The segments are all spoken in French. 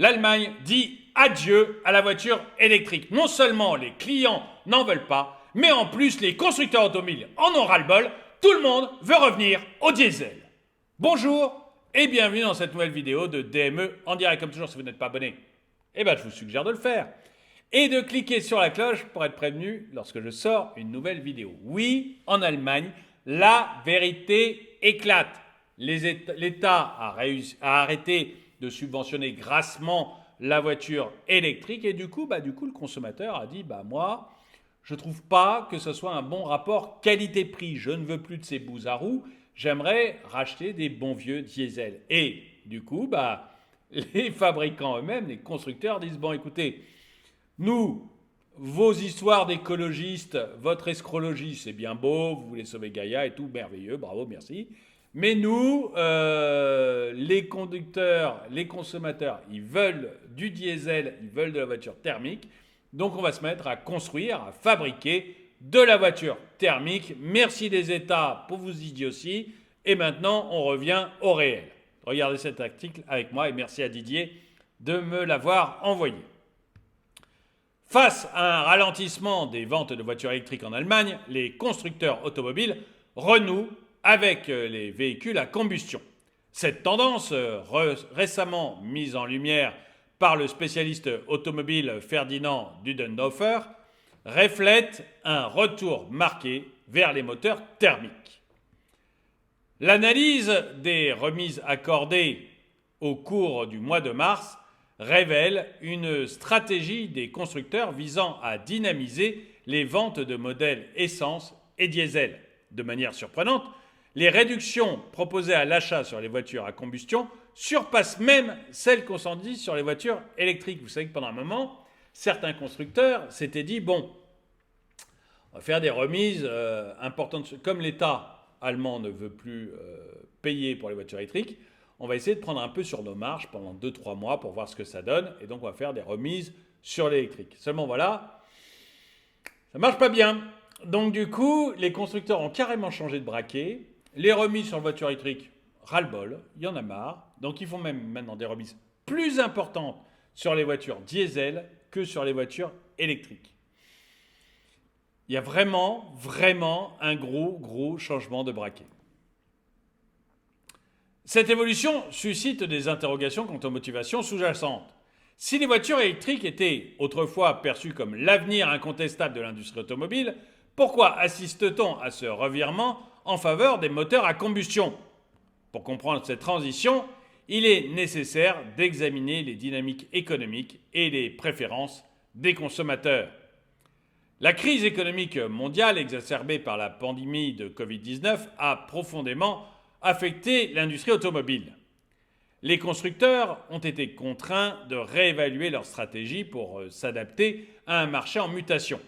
l'Allemagne dit adieu à la voiture électrique. Non seulement les clients n'en veulent pas, mais en plus les constructeurs automobiles en ont ras-le-bol. Tout le monde veut revenir au diesel. Bonjour et bienvenue dans cette nouvelle vidéo de DME en direct. Comme toujours, si vous n'êtes pas abonné, je vous suggère de le faire. Et de cliquer sur la cloche pour être prévenu lorsque je sors une nouvelle vidéo. Oui, en Allemagne, la vérité éclate. L'État a arrêté de subventionner grassement la voiture électrique et du coup, le consommateur a dit moi, je ne trouve pas que ce soit un bon rapport qualité-prix. Je ne veux plus de ces bouts à roues. J'aimerais racheter des bons vieux diesel. Et du coup, les fabricants eux-mêmes, les constructeurs disent bon, écoutez, nous, vos histoires d'écologistes, votre escrologie, c'est bien beau, vous voulez sauver Gaïa et tout, merveilleux, bravo, merci. Mais nous, les conducteurs, les consommateurs, ils veulent du diesel, ils veulent de la voiture thermique. Donc on va se mettre à construire, à fabriquer de la voiture thermique. Merci les États pour vos idioties. Et maintenant, on revient au réel. Regardez cet article avec moi et merci à Didier de me l'avoir envoyé. Face à un ralentissement des ventes de voitures électriques en Allemagne, les constructeurs automobiles renouent avec les véhicules à combustion. Cette tendance, récemment mise en lumière par le spécialiste automobile Ferdinand Dudendorfer, reflète un retour marqué vers les moteurs thermiques. L'analyse des remises accordées au cours du mois de mars révèle une stratégie des constructeurs visant à dynamiser les ventes de modèles essence et diesel. De manière surprenante, les réductions proposées à l'achat sur les voitures à combustion surpassent même celles consenties sur les voitures électriques. Vous savez que pendant un moment, certains constructeurs s'étaient dit bon, on va faire des remises importantes. Comme l'État allemand ne veut plus payer pour les voitures électriques, on va essayer de prendre un peu sur nos marges pendant 2-3 mois pour voir ce que ça donne. Et donc, on va faire des remises sur l'électrique. Seulement, voilà, ça ne marche pas bien. Donc, du coup, les constructeurs ont carrément changé de braquet. Les remises sur la voiture électrique, ras-le-bol, il y en a marre. Donc, ils font même maintenant des remises plus importantes sur les voitures diesel que sur les voitures électriques. Il y a vraiment un gros changement de braquet. Cette évolution suscite des interrogations quant aux motivations sous-jacentes. Si les voitures électriques étaient autrefois perçues comme l'avenir incontestable de l'industrie automobile, pourquoi assiste-t-on à ce revirement en faveur des moteurs à combustion ? Pour comprendre cette transition, il est nécessaire d'examiner les dynamiques économiques et les préférences des consommateurs. La crise économique mondiale exacerbée par la pandémie de Covid-19 a profondément affecté l'industrie automobile. Les constructeurs ont été contraints de réévaluer leur stratégie pour s'adapter à un marché en mutation.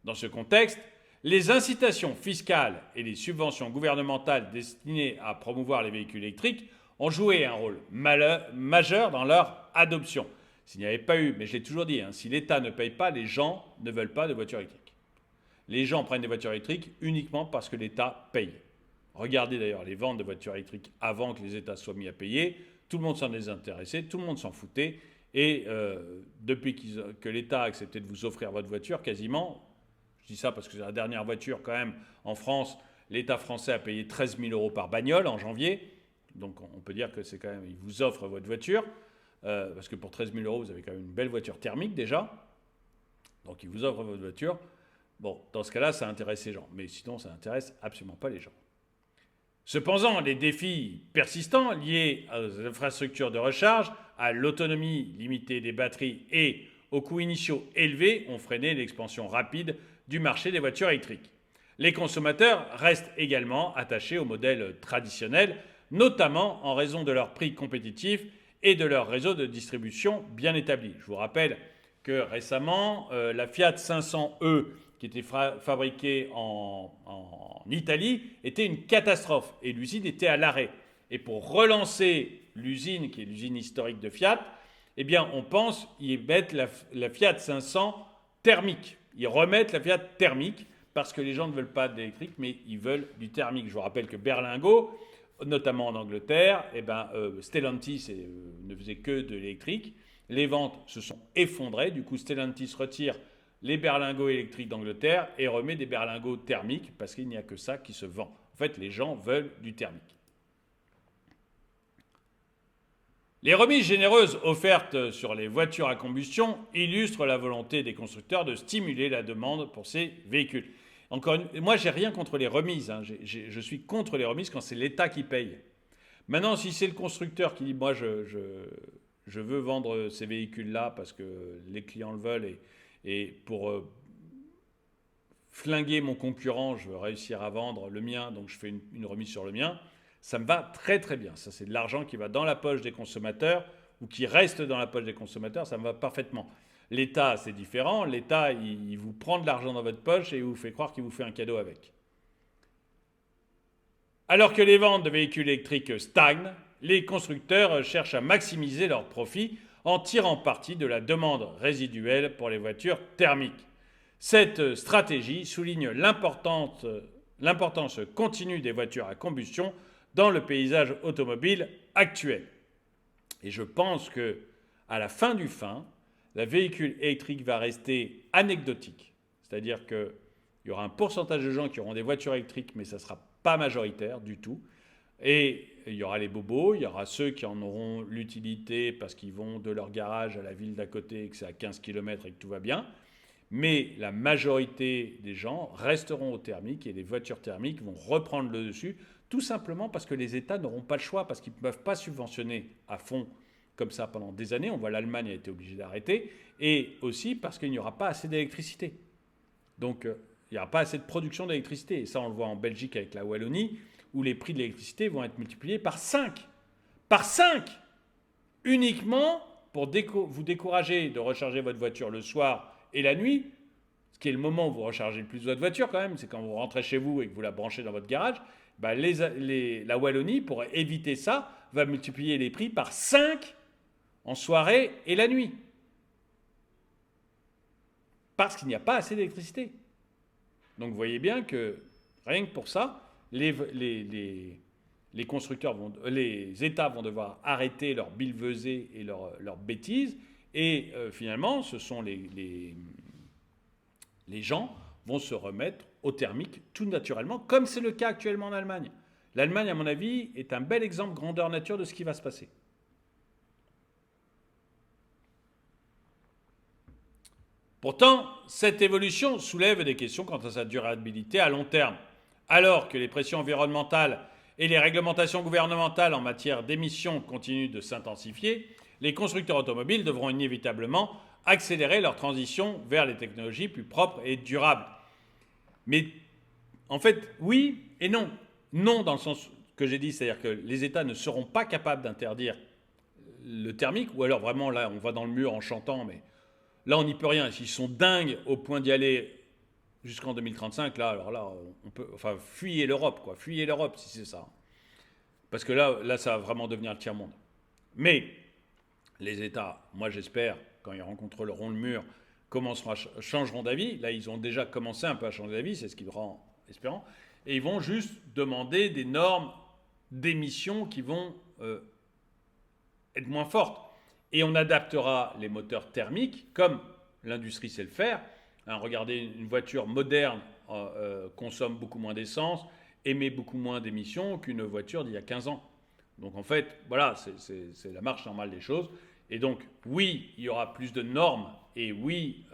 Dans ce contexte, les incitations fiscales et les subventions gouvernementales destinées à promouvoir les véhicules électriques ont joué un rôle majeur dans leur adoption. S'il n'y avait pas eu, mais je l'ai toujours dit, si l'État ne paye pas, les gens ne veulent pas de voitures électriques. Les gens prennent des voitures électriques uniquement parce que l'État paye. Regardez d'ailleurs les ventes de voitures électriques avant que les États soient mis à payer. Tout le monde s'en désintéressait, tout le monde s'en foutait. Et depuis que l'État a accepté de vous offrir votre voiture, quasiment, je dis ça parce que c'est la dernière voiture quand même en France, l'État français a payé 13 000 € par bagnole en janvier. Donc on peut dire que c'est quand même, il vous offre votre voiture. Parce que pour 13 000 €, vous avez quand même une belle voiture thermique déjà. Donc il vous offre votre voiture. Bon, dans ce cas-là, ça intéresse les gens. Mais sinon, ça n'intéresse absolument pas les gens. Cependant, les défis persistants liés aux infrastructures de recharge, à l'autonomie limitée des batteries et aux coûts initiaux élevés ont freiné l'expansion rapide du marché des voitures électriques. Les consommateurs restent également attachés aux modèles traditionnels, notamment en raison de leur prix compétitif et de leur réseau de distribution bien établi. Je vous rappelle que récemment, la Fiat 500e, qui était fabriquée en Italie, était une catastrophe et l'usine était à l'arrêt. Et pour relancer l'usine, qui est l'usine historique de Fiat, on pense y mettre la Fiat 500 thermique. Ils remettent la Fiat thermique parce que les gens ne veulent pas d'électrique, mais ils veulent du thermique. Je vous rappelle que Berlingo, notamment en Angleterre, Stellantis ne faisait que de l'électrique. Les ventes se sont effondrées. Du coup, Stellantis retire les berlingots électriques d'Angleterre et remet des berlingots thermiques parce qu'il n'y a que ça qui se vend. En fait, les gens veulent du thermique. Les remises généreuses offertes sur les voitures à combustion illustrent la volonté des constructeurs de stimuler la demande pour ces véhicules. Moi, j'ai rien contre les remises. Je suis contre les remises quand c'est l'État qui paye. Maintenant, si c'est le constructeur qui dit « moi, je veux vendre ces véhicules-là parce que les clients le veulent et pour flinguer mon concurrent, je veux réussir à vendre le mien, donc je fais une remise sur le mien », ça me va très très bien. Ça, c'est de l'argent qui va dans la poche des consommateurs ou qui reste dans la poche des consommateurs, ça me va parfaitement. L'État, c'est différent. L'État, il vous prend de l'argent dans votre poche et il vous fait croire qu'il vous fait un cadeau avec. Alors que les ventes de véhicules électriques stagnent, les constructeurs cherchent à maximiser leurs profits en tirant parti de la demande résiduelle pour les voitures thermiques. Cette stratégie souligne l'importance continue des voitures à combustion dans le paysage automobile actuel. Et je pense que à la fin du fin, le véhicule électrique va rester anecdotique. C'est-à-dire qu'il y aura un pourcentage de gens qui auront des voitures électriques, mais ça ne sera pas majoritaire du tout. Et il y aura les bobos, il y aura ceux qui en auront l'utilité parce qu'ils vont de leur garage à la ville d'à côté et que c'est à 15 km et que tout va bien. Mais la majorité des gens resteront au thermique et les voitures thermiques vont reprendre le dessus, tout simplement parce que les États n'auront pas le choix, parce qu'ils ne peuvent pas subventionner à fond comme ça pendant des années. On voit l'Allemagne a été obligée d'arrêter. Et aussi parce qu'il n'y aura pas assez d'électricité. Donc il n'y aura pas assez de production d'électricité. Et ça, on le voit en Belgique avec la Wallonie, où les prix de l'électricité vont être multipliés par 5. Par 5 ! Uniquement pour vous décourager de recharger votre voiture le soir et la nuit, ce qui est le moment où vous rechargez le plus votre voiture quand même, c'est quand vous rentrez chez vous et que vous la branchez dans votre garage. La Wallonie, pour éviter ça, va multiplier les prix par 5 en soirée et la nuit. Parce qu'il n'y a pas assez d'électricité. Donc vous voyez bien que, rien que pour ça, les États vont devoir arrêter leur billevesée et leur bêtises. Et finalement, ce sont les gens vont se remettre au thermique tout naturellement, comme c'est le cas actuellement en Allemagne. L'Allemagne, à mon avis, est un bel exemple grandeur nature de ce qui va se passer. Pourtant, cette évolution soulève des questions quant à sa durabilité à long terme. Alors que les pressions environnementales et les réglementations gouvernementales en matière d'émissions continuent de s'intensifier, les constructeurs automobiles devront inévitablement accélérer leur transition vers les technologies plus propres et durables. Mais en fait, oui et non. Non dans le sens que j'ai dit, c'est-à-dire que les États ne seront pas capables d'interdire le thermique, ou alors vraiment là, on va dans le mur en chantant, mais là, on n'y peut rien. S'ils sont dingues au point d'y aller jusqu'en 2035, là, alors là, on peut, enfin, fuyez l'Europe, quoi. Fuyez l'Europe si c'est ça. Parce que là, ça va vraiment devenir le tiers-monde. Mais les États, moi j'espère, quand ils rencontreront le mur, changeront d'avis. Là, ils ont déjà commencé un peu à changer d'avis, c'est ce qui rend espérant. Et ils vont juste demander des normes d'émissions qui vont être moins fortes. Et on adaptera les moteurs thermiques, comme l'industrie sait le faire. Regardez, une voiture moderne consomme beaucoup moins d'essence, émet beaucoup moins d'émissions qu'une voiture d'il y a 15 ans. Donc en fait, voilà, c'est la marche normale des choses. Et donc, oui, il y aura plus de normes, et oui,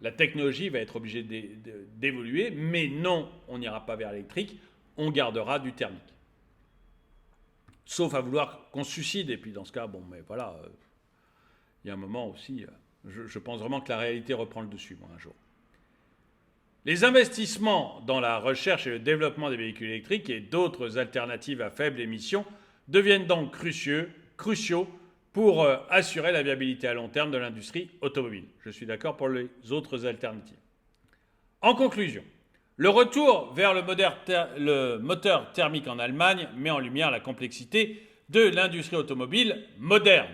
la technologie va être obligée d'évoluer, mais non, on n'ira pas vers l'électrique, on gardera du thermique. Sauf à vouloir qu'on se suicide, et puis dans ce cas, bon, mais voilà, il y a un moment aussi, je pense vraiment que la réalité reprend le dessus, moi, un jour. Les investissements dans la recherche et le développement des véhicules électriques et d'autres alternatives à faible émission deviennent donc cruciaux pour assurer la viabilité à long terme de l'industrie automobile. Je suis d'accord pour les autres alternatives. En conclusion, le retour vers le moteur thermique en Allemagne met en lumière la complexité de l'industrie automobile moderne.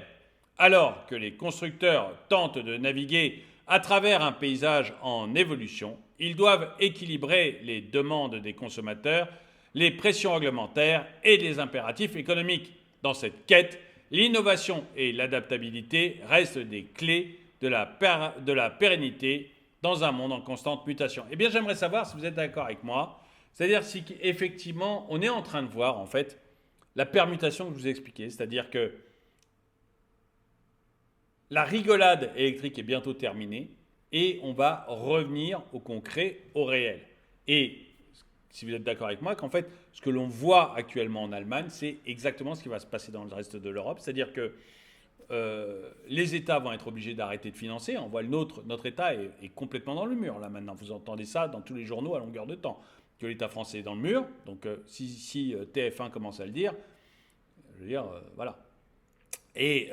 Alors que les constructeurs tentent de naviguer à travers un paysage en évolution, ils doivent équilibrer les demandes des consommateurs, les pressions réglementaires et les impératifs économiques. Dans cette quête, l'innovation et l'adaptabilité restent des clés de la pérennité dans un monde en constante mutation. Eh bien, j'aimerais savoir si vous êtes d'accord avec moi. C'est-à-dire si effectivement, on est en train de voir en fait la permutation que je vous ai expliquée. C'est-à-dire que la rigolade électrique est bientôt terminée et on va revenir au concret, au réel. Et si vous êtes d'accord avec moi, qu'en fait, ce que l'on voit actuellement en Allemagne, c'est exactement ce qui va se passer dans le reste de l'Europe. C'est-à-dire que les États vont être obligés d'arrêter de financer. On voit notre État est complètement dans le mur là maintenant. Vous entendez ça dans tous les journaux à longueur de temps. Que l'État français est dans le mur. Donc si TF1 commence à le dire, je veux dire, voilà. Et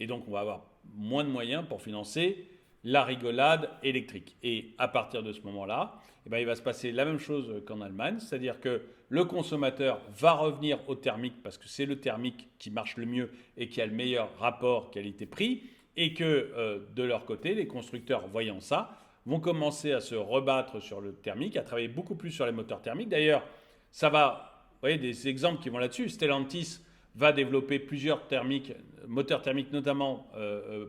donc on va avoir moins de moyens pour financer la rigolade électrique. Et à partir de ce moment-là, eh ben, il va se passer la même chose qu'en Allemagne, c'est-à-dire que le consommateur va revenir au thermique parce que c'est le thermique qui marche le mieux et qui a le meilleur rapport qualité-prix, et que de leur côté, les constructeurs, voyant ça, vont commencer à se rebattre sur le thermique, à travailler beaucoup plus sur les moteurs thermiques. D'ailleurs, ça va, vous voyez, des exemples qui vont là-dessus. Stellantis va développer plusieurs moteurs thermiques, notamment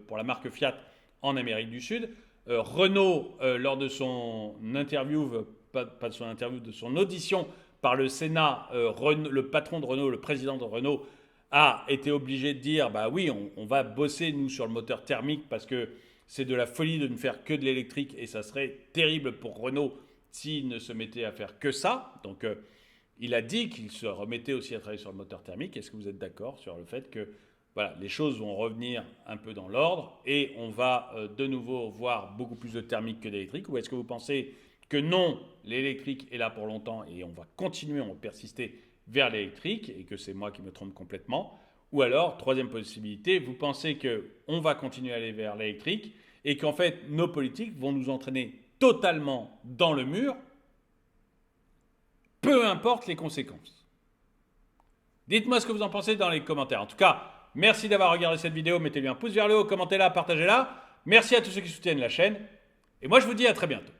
pour la marque Fiat en Amérique du Sud. Renault, lors de son interview, pas de son interview, de son audition par le Sénat, le patron de Renault, le président de Renault, a été obligé de dire, bah oui, on va bosser nous sur le moteur thermique parce que c'est de la folie de ne faire que de l'électrique et ça serait terrible pour Renault s'il ne se mettait à faire que ça. Donc il a dit qu'il se remettait aussi à travailler sur le moteur thermique. Est-ce que vous êtes d'accord sur le fait que voilà, les choses vont revenir un peu dans l'ordre et on va de nouveau voir beaucoup plus de thermique que d'électrique? Ou est-ce que vous pensez que non, l'électrique est là pour longtemps et on va continuer, on va persister vers l'électrique et que c'est moi qui me trompe complètement? Ou alors, troisième possibilité, vous pensez qu'on va continuer à aller vers l'électrique et qu'en fait, nos politiques vont nous entraîner totalement dans le mur, peu importe les conséquences. Dites-moi ce que vous en pensez dans les commentaires. En tout cas, merci d'avoir regardé cette vidéo. Mettez-lui un pouce vers le haut, commentez-la, partagez-la. Merci à tous ceux qui soutiennent la chaîne. Et moi, je vous dis à très bientôt.